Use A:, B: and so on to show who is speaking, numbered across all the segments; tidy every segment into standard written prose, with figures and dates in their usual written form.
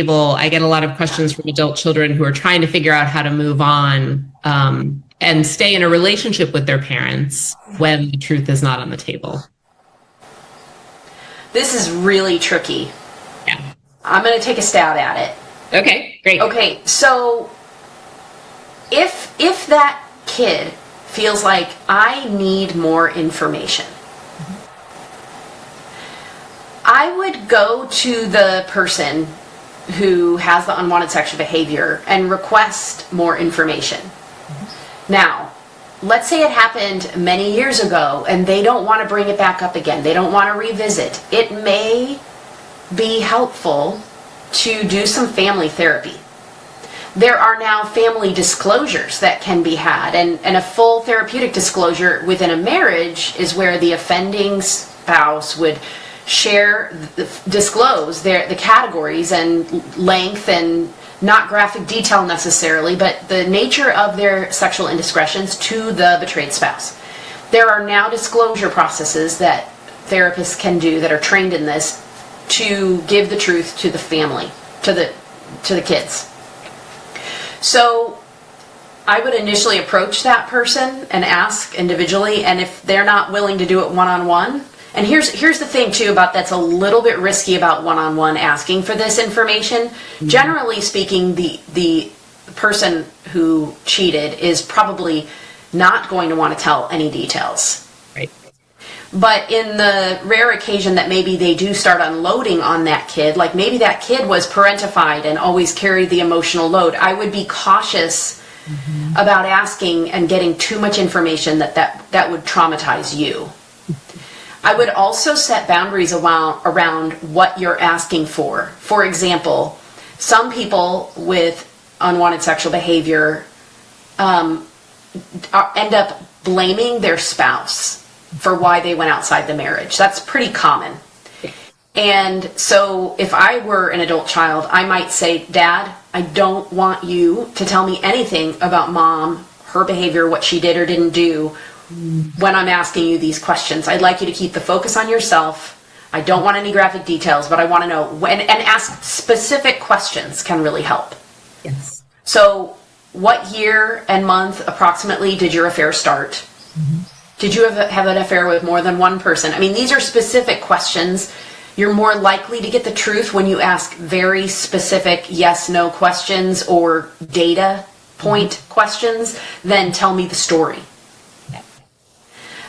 A: table. I get a lot of questions from adult children who are trying to figure out how to move on and stay in a relationship with their parents when the truth is not on the table.
B: This is really tricky.
A: Yeah.
B: I'm going to take a stab at it.
A: Okay, great.
B: Okay, so if that kid feels like I need more information, I would go to the person who has the unwanted sexual behavior and request more information. Now, let's say it happened many years ago and they don't want to bring it back up again. They don't want to revisit. It may be helpful to do some family therapy. There are now family disclosures that can be had, and a full therapeutic disclosure within a marriage is where the offending spouse would disclose the categories and length, and not graphic detail necessarily, but the nature of their sexual indiscretions to the betrayed spouse. There are now disclosure processes that therapists can do that are trained in this to give the truth to the family, to the kids. So I would initially approach that person and ask individually, and if they're not willing to do it one-on-one, and here's the thing too about that's a little bit risky about one-on-one asking for this information. Mm-hmm. Generally speaking, the person who cheated is probably not going to want to tell any details.
A: Right.
B: But in the rare occasion that maybe they do start unloading on that kid, like maybe that kid was parentified and always carried the emotional load, I would be cautious about asking and getting too much information that would traumatize you. I would also set boundaries around what you're asking for. For example, some people with unwanted sexual behavior end up blaming their spouse for why they went outside the marriage. That's pretty common. And so if I were an adult child, I might say, Dad, I don't want you to tell me anything about Mom, her behavior, what she did or didn't do when I'm asking you these questions. I'd like you to keep the focus on yourself. I don't want any graphic details, but I want to know when, and ask specific questions can really help.
A: Yes.
B: So what year and month approximately did your affair start? Mm-hmm. Did you have an affair with more than one person? I mean, these are specific questions. You're more likely to get the truth when you ask very specific yes/no questions or data point questions than tell me the story.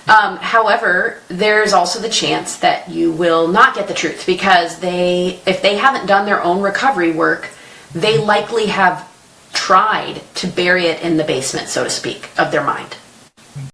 B: However, there's also the chance that you will not get the truth because if they haven't done their own recovery work, they likely have tried to bury it in the basement, so to speak, of their mind.